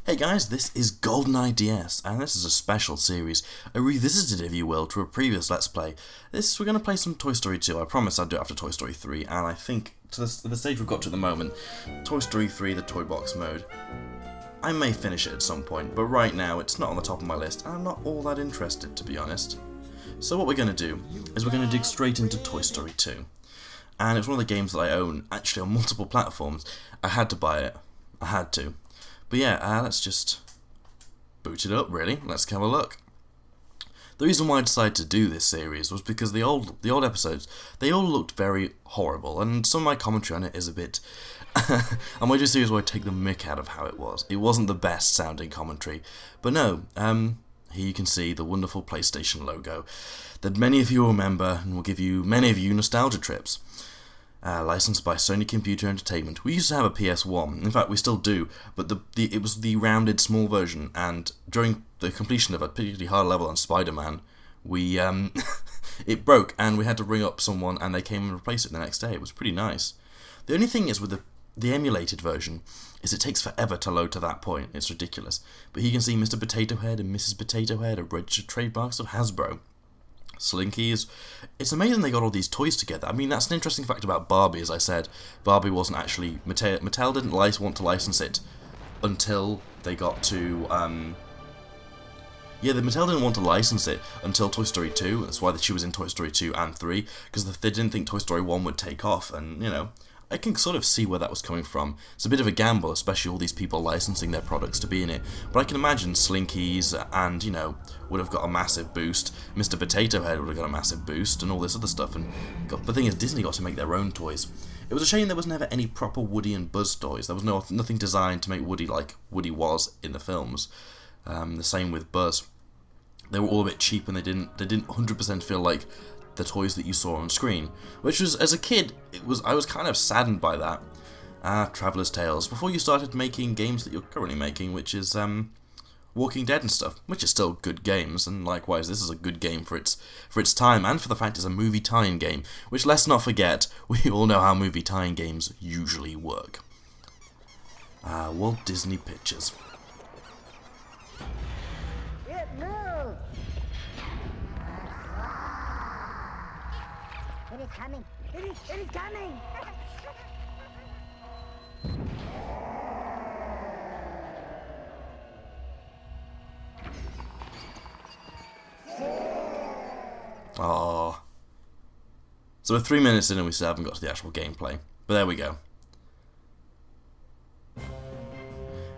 Hey guys, this is GoldenEye DS, and this is a special series, a revisited, if you will, to a previous Let's Play. We're going to play some Toy Story 2. I promise I'd do it after Toy Story 3, and I think, to the stage we've got to at the moment, Toy Story 3, the Toy Box mode, I may finish it at some point, but right now it's not on the top of my list, and I'm not all that interested, to be honest. So what we're going to do is we're going to dig straight into Toy Story 2. And it's one of the games that I own, actually on multiple platforms. I had to buy it. I had to. But yeah, let's just boot it up, really. Let's have a look. The reason why I decided to do this series was because the old episodes, they all looked very horrible, and some of my commentary on it is a bit... I might do a series where I take the mick out of how it was. It wasn't the best sounding commentary. But no, here you can see the wonderful PlayStation logo that many of you will remember and will give you, many of you, nostalgia trips. Licensed by Sony Computer Entertainment. We used to have a PS1, in fact we still do, but it was the rounded small version, and during the completion of a particularly hard level on Spider-Man, we it broke and we had to ring up someone and they came and replaced it the next day. It was pretty nice. The only thing is with the emulated version is it takes forever to load to that point. It's ridiculous. But here you can see Mr. Potato Head and Mrs. Potato Head are registered trademarks of Hasbro. Slinkies. It's amazing they got all these toys together. I mean, that's an interesting fact about Barbie, as I said. Barbie wasn't actually... Mattel didn't want to license it until they got to... Yeah, Mattel didn't want to license it until Toy Story 2. That's why she was in Toy Story 2 and 3, because they didn't think Toy Story 1 would take off, and, you know... I can sort of see where that was coming from. It's a bit of a gamble, especially all these people licensing their products to be in it. But I can imagine Slinkies and, you know, would have got a massive boost. Mr. Potato Head would have got a massive boost and all this other stuff. And the thing is, Disney got to make their own toys. It was a shame there was never any proper Woody and Buzz toys. There was nothing designed to make Woody like Woody was in the films. The same with Buzz. They were all a bit cheap and they didn't 100% feel like the toys that you saw on screen, which was, as a kid, I was kind of saddened by that. Traveller's Tales, before you started making games that you're currently making, which is Walking Dead and stuff, which is still good games, and likewise this is a good game for its time, and for the fact it's a movie tie-in game, which, let's not forget, we all know how movie tie-in games usually work. Walt Disney Pictures. It is coming! It is coming! Aww. So we're 3 minutes in and we still haven't got to the actual gameplay. But there we go.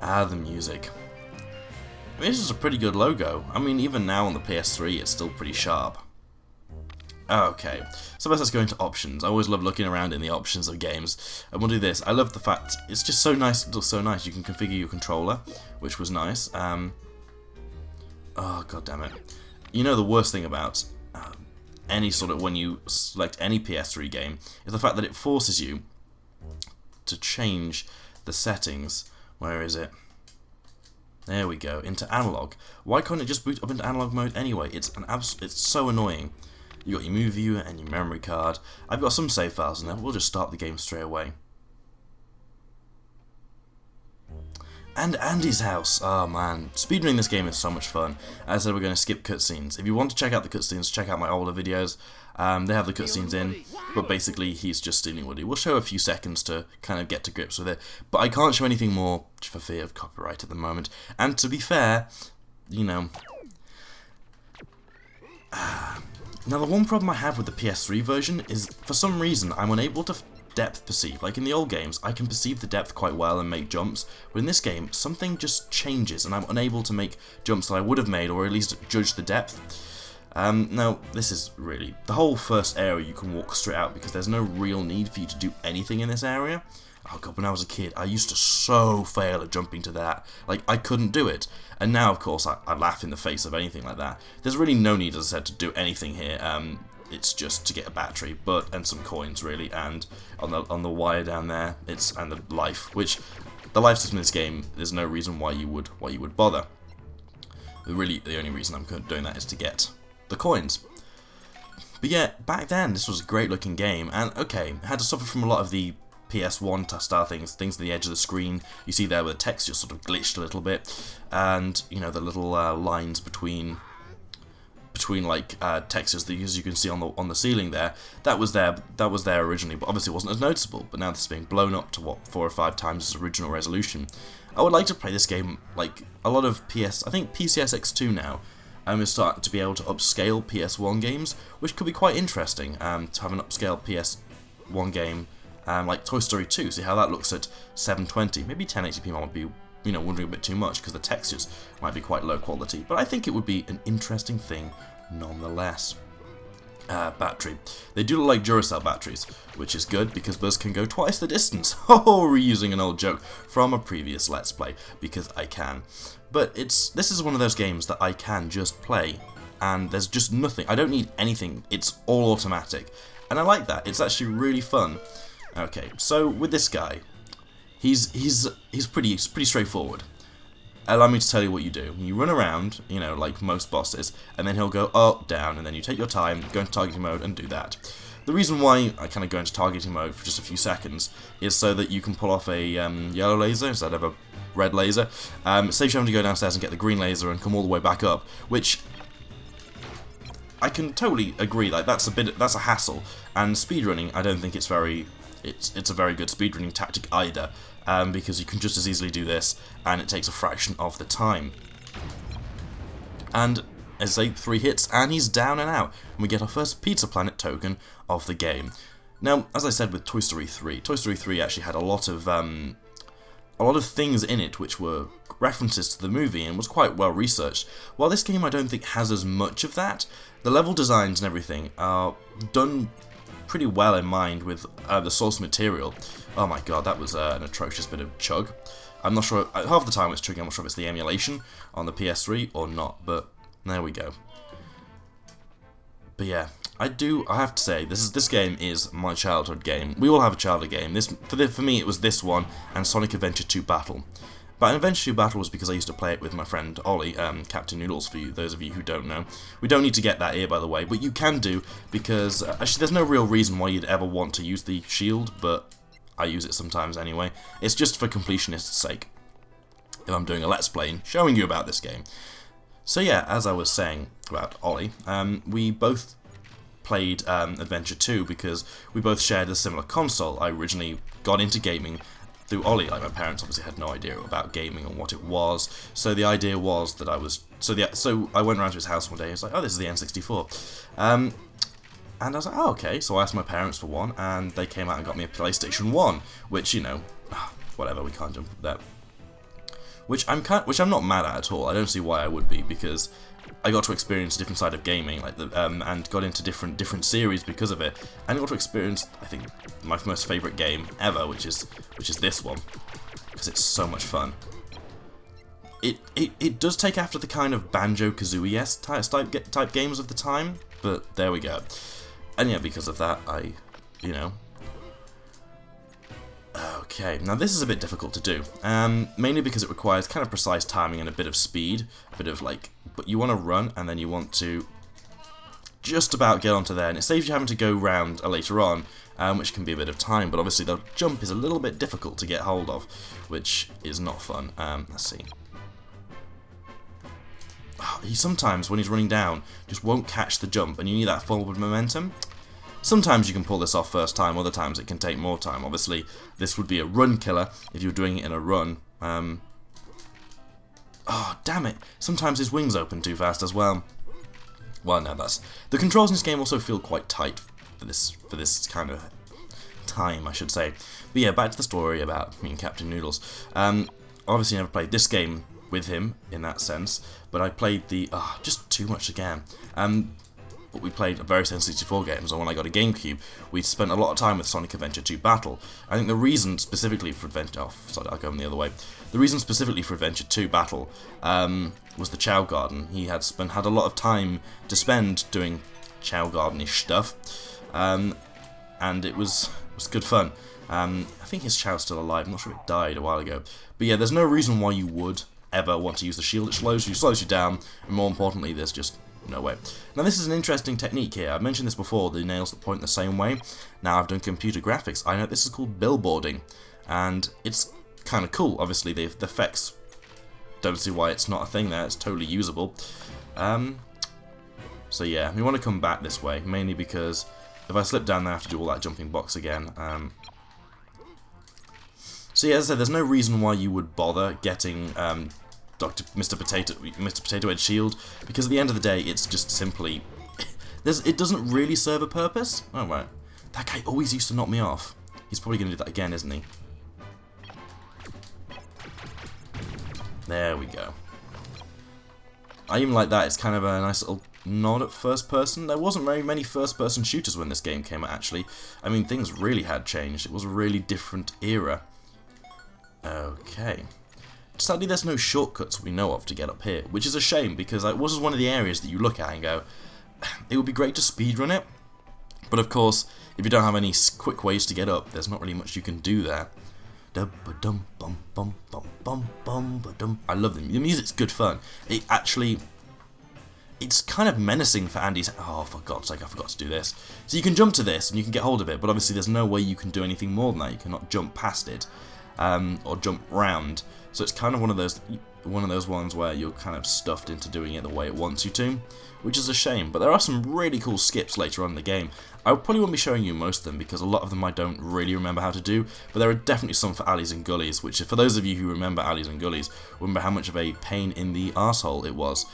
The music. I mean, this is a pretty good logo. I mean, even now on the PS3 it's still pretty sharp. Okay, so let's go into options. I always love looking around in the options of games. And we'll do this. I love the fact it's just so nice. It looks so nice. You can configure your controller, which was nice. Oh, god damn it. You know the worst thing about any sort of, when you select any PS3 game, is the fact that it forces you to change the settings. Where is it? There we go, into analog. Why can't it just boot up into analog mode anyway? It's so annoying. You got your movie viewer and your memory card. I've got some save files in there, but we'll just start the game straight away. And Andy's house. Oh man, speedrunning this game is so much fun. As I said, we're going to skip cutscenes. If you want to check out the cutscenes, check out my older videos. They have the cutscenes in, but basically he's just stealing Woody. We'll show a few seconds to kind of get to grips with it, but I can't show anything more for fear of copyright at the moment. And to be fair, you know... Now the one problem I have with the PS3 version is, for some reason, I'm unable to depth perceive. Like in the old games, I can perceive the depth quite well and make jumps, but in this game, something just changes and I'm unable to make jumps that I would have made, or at least judge the depth. Now, this is really... The whole first area you can walk straight out because there's no real need for you to do anything in this area. Oh god, when I was a kid, I used to so fail at jumping to that. Like, I couldn't do it. And now, of course, I laugh in the face of anything like that. There's really no need, as I said, to do anything here. It's just to get a battery, and some coins, really. And on the wire down there, and the life, which the life system in this game, there's no reason why you would bother. Really, the only reason I'm doing that is to get the coins. But yeah, back then, this was a great looking game, and okay, it had to suffer from a lot of the PS1 style things on the edge of the screen. You see there where the text just sort of glitched a little bit, and you know the little lines between like textures that you can see on the ceiling there. That was there originally, but obviously it wasn't as noticeable. But now this is being blown up to what 4 or 5 times its original resolution. I would like to play this game like a lot of I think PCSX2 now. Is starting to be able to upscale PS1 games, which could be quite interesting. To have an upscale PS1 game like Toy Story 2, see how that looks at 720, maybe 1080p might be, you know, wondering a bit too much because the textures might be quite low quality, but I think it would be an interesting thing nonetheless. Battery. They do look like Duracell batteries, which is good because those can go twice the distance. Oh, reusing an old joke from a previous Let's Play, because I can. But this is one of those games that I can just play, and there's just nothing. I don't need anything. It's all automatic, and I like that. It's actually really fun. Okay, so with this guy, he's pretty straightforward. Allow me to tell you what you do. You run around, you know, like most bosses, and then he'll go up, down, and then you take your time, go into targeting mode, and do that. The reason why I kind of go into targeting mode for just a few seconds is so that you can pull off a yellow laser instead of a red laser. Saves you having to go downstairs and get the green laser and come all the way back up, which I can totally agree. Like that's a hassle. And speedrunning, I don't think it's a very good speedrunning tactic either. Because you can just as easily do this, and it takes a fraction of the time. And as I say, 3 hits, and he's down and out, and we get our first Pizza Planet token of the game. Now, as I said with Toy Story 3, Toy Story 3 actually had a lot of things in it which were references to the movie and was quite well researched. While this game I don't think has as much of that, the level designs and everything are done pretty well in mind with the source material. Oh my god, that was an atrocious bit of chug. I'm not sure, half the time it's chugging, I'm not sure if it's the emulation on the PS3 or not, but there we go. But yeah, I have to say, this game is my childhood game. We all have a childhood game. For me, it was this one and Sonic Adventure 2 Battle. But Adventure 2 Battle was because I used to play it with my friend Ollie, Captain Noodles for those of you who don't know. We don't need to get that here, by the way, but you can do, because actually there's no real reason why you'd ever want to use the shield, but I use it sometimes anyway. It's just for completionist's sake, if I'm doing a Let's Play and showing you about this game. So yeah, as I was saying about Ollie, we both played Adventure 2 because we both shared a similar console. I originally got into gaming through Ollie. Like, my parents obviously had no idea about gaming and what it was, so the idea was that so I went around to his house one day. He was like, "Oh, this is the N64," and I was like, "Oh, okay." So I asked my parents for one, and they came out and got me a PlayStation 1, which, you know, whatever, we can't jump there. Which I'm not mad at all. I don't see why I would be, because I got to experience a different side of gaming, like and got into different series because of it, and I got to experience, I think, my most favourite game ever, which is this one, because it's so much fun. It does take after the kind of Banjo-Kazooie-esque type games of the time, but there we go. And yeah, because of that, you know. Okay, now this is a bit difficult to do, mainly because it requires kind of precise timing and a bit of speed, but you want to run and then you want to just about get onto there, and it saves you having to go round later on, which can be a bit of time, but obviously the jump is a little bit difficult to get hold of, which is not fun. Let's see. He sometimes, when he's running down, just won't catch the jump, and you need that forward momentum. Sometimes you can pull this off first time, other times it can take more time. Obviously, this would be a run killer if you were doing it in a run. Oh, damn it. Sometimes his wings open too fast as well. Well, no, the controls in this game also feel quite tight for this kind of time, I should say. But yeah, back to the story about me and Captain Noodles. Obviously, I never played this game with him in that sense, but I played just too much again. But we played various N64 games, and when I got a GameCube, we spent a lot of time with Sonic Adventure 2 Battle. I think the reason specifically for Adventure... sorry, I'll go the other way. The reason specifically for Adventure 2 Battle was the Chow Garden. He had a lot of time to spend doing Chow Garden-ish stuff, and it was good fun. I think his Chow's still alive. I'm not sure if it died a while ago. But yeah, there's no reason why you would ever want to use the shield. It slows you down, and more importantly, there's just No way. Now this is an interesting technique here. I've mentioned this before, the nails that point the same way. Now I've done computer graphics. I know this is called billboarding, and it's kind of cool. Obviously the effects, don't see why it's not a thing there. It's totally usable. So yeah, we want to come back this way, mainly because if I slip down there I have to do all that jumping box again. So yeah, as I said, there's no reason why you would bother getting Mr. Potato Head shield, because at the end of the day, it's just simply it doesn't really serve a purpose. Oh right, that guy always used to knock me off. He's probably going to do that again, isn't he? There we go. I even like that. It's kind of a nice little nod at first person. There wasn't very many first person shooters when this game came out, actually. I mean, things really had changed. It was a really different era. Okay. Sadly, there's no shortcuts we know of to get up here, which is a shame, because this is one of the areas that you look at and go, it would be great to speedrun it, but of course, if you don't have any quick ways to get up, there's not really much you can do there. I love the music's good fun. It's kind of menacing for Andy's. Oh, for God's sake, I forgot to do this. So you can jump to this and you can get hold of it, but obviously there's no way you can do anything more than that. You cannot jump past it, or jump round. So it's kind of one of those ones where you're kind of stuffed into doing it the way it wants you to, which is a shame. But there are some really cool skips later on in the game. I probably won't be showing you most of them because a lot of them I don't really remember how to do, but there are definitely some for alleys and gullies, which for those of you who remember alleys and gullies, remember how much of a pain in the arsehole it was.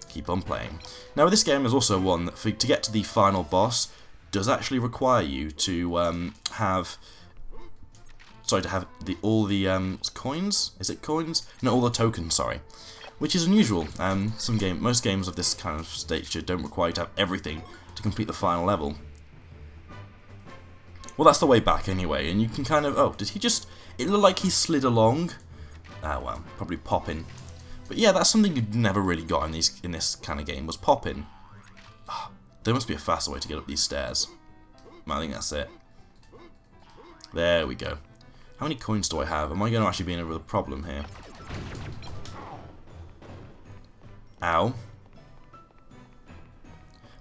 Keep on playing. Now this game is also one that to get to the final boss does actually require you to have all the coins. Is it coins? No, all the tokens. Sorry, which is unusual. Most games of this kind of stature don't require you to have everything to complete the final level. Well, that's the way back anyway, and you can kind of. Oh, did he just? It looked like he slid along. Ah, well, probably popping. But yeah, that's something you'd never really got in this kind of game, was popping. Oh, there must be a faster way to get up these stairs. I think that's it. There we go. How many coins do I have? Am I going to actually be in a real problem here? Ow.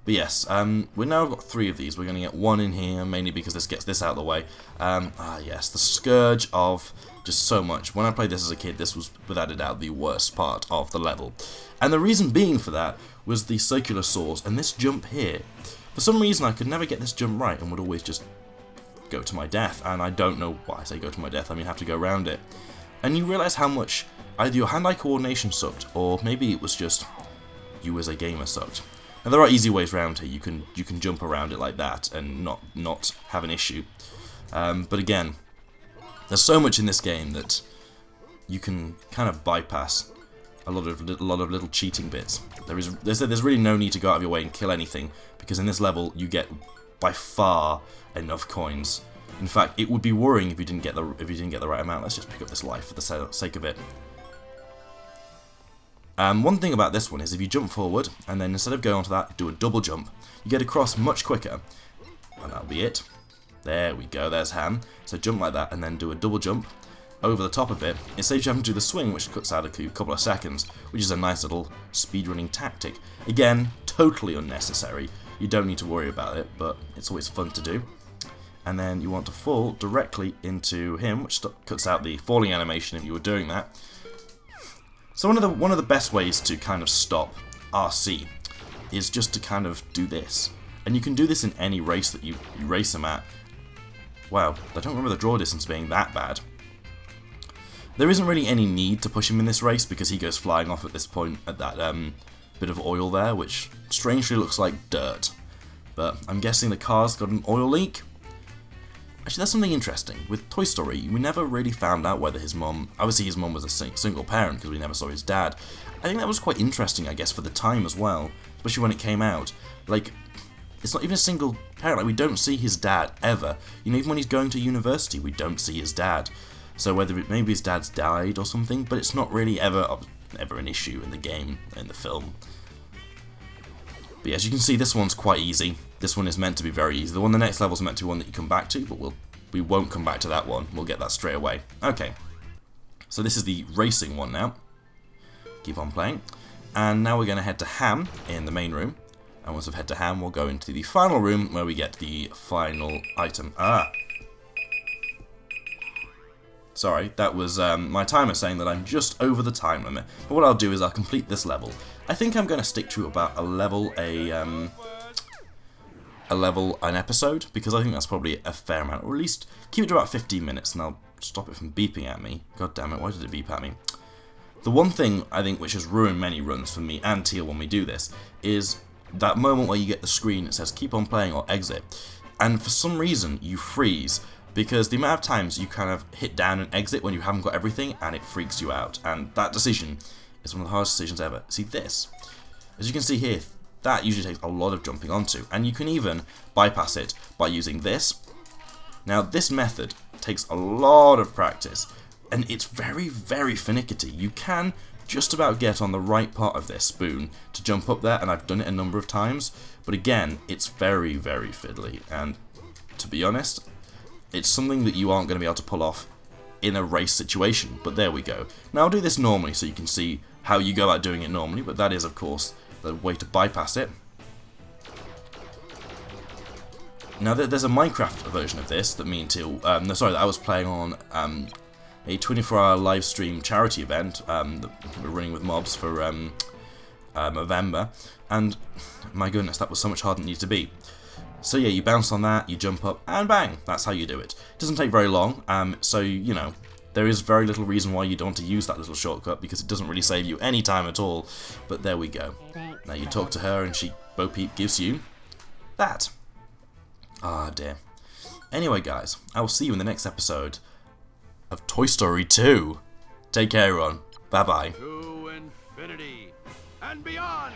But yes, we've now got 3 of these. We're going to get 1 in here, mainly because this gets this out of the way. Yes, the scourge of just so much. When I played this as a kid, this was, without a doubt, the worst part of the level. And the reason being for that was the circular saws and this jump here. For some reason, I could never get this jump right and would always just go to my death. And I don't know why I say go to my death. I mean, have to go around it. And you realise how much either your hand-eye coordination sucked, or maybe it was just you as a gamer sucked. Now there are easy ways around here. You can jump around it like that and not have an issue. But again, there's so much in this game that you can kind of bypass a lot of little cheating bits. There's really no need to go out of your way and kill anything, because in this level you get by far enough coins. In fact, it would be worrying if you didn't get the right amount. Let's just pick up this life for the sake of it. One thing about this one is if you jump forward and then instead of going onto that, do a double jump, you get across much quicker. And that'll be it. There we go, there's Ham. So jump like that and then do a double jump over the top of it. It saves you having to do the swing, which cuts out a couple of seconds, which is a nice little speedrunning tactic. Again, totally unnecessary. You don't need to worry about it, but it's always fun to do. And then you want to fall directly into him, which cuts out the falling animation if you were doing that. So one of the best ways to kind of stop RC is just to kind of do this. And you can do this in any race that you race him at. Wow, I don't remember the draw distance being that bad. There isn't really any need to push him in this race because he goes flying off at this point at that bit of oil there, which strangely looks like dirt. But I'm guessing the car's got an oil leak. Actually, that's something interesting. With Toy Story, we never really found out whether his mum... Obviously, his mum was a single parent because we never saw his dad. I think that was quite interesting, I guess, for the time as well. Especially when it came out. Like, it's not even a single parent. Like, we don't see his dad, ever. You know, even when he's going to university, we don't see his dad. So whether maybe his dad's died or something, but it's not really ever an issue in the game, in the film. But yeah, as you can see, this one's quite easy. This one is meant to be very easy. The next level is meant to be one that you come back to, but we won't come back to that one. We'll get that straight away. Okay, so this is the racing one now. Keep on playing. And now we're going to head to Ham in the main room. And once we've head to Ham, we'll go into the final room where we get the final item. Sorry, that was my timer saying that I'm just over the time limit. But what I'll do is I'll complete this level. I think I'm going to stick to about a level an episode, because I think that's probably a fair amount. Or at least keep it to about 15 minutes, and I'll stop it from beeping at me. God damn it, why did it beep at me? The one thing, I think, which has ruined many runs for me and Teal when we do this, is that moment where you get the screen that says keep on playing or exit, and for some reason you freeze, because the amount of times you kind of hit down and exit when you haven't got everything, and it freaks you out, and that decision is one of the hardest decisions ever. See this? As you can see here, that usually takes a lot of jumping onto, and you can even bypass it by using this. Now this method takes a lot of practice, and it's very, very finicky. You can just about get on the right part of this spoon to jump up there, and I've done it a number of times, but again, it's very, very fiddly, and to be honest, it's something that you aren't going to be able to pull off in a race situation, but there we go. Now I'll do this normally so you can see how you go about doing it normally, but that is of course the way to bypass it. Now there's a Minecraft version of this that me and Teal, that I was playing on a 24-hour live stream charity event that we're running with mobs for November, and my goodness, that was so much harder than it needed to be. So yeah, you bounce on that, you jump up, and bang, that's how you do it. It doesn't take very long, so you know, there is very little reason why you don't want to use that little shortcut, because it doesn't really save you any time at all, but there we go. Now you talk to her and Bo Peep gives you that. Ah dear. Anyway guys, I will see you in the next episode of Toy Story 2. Take care everyone. Bye bye. To infinity and beyond!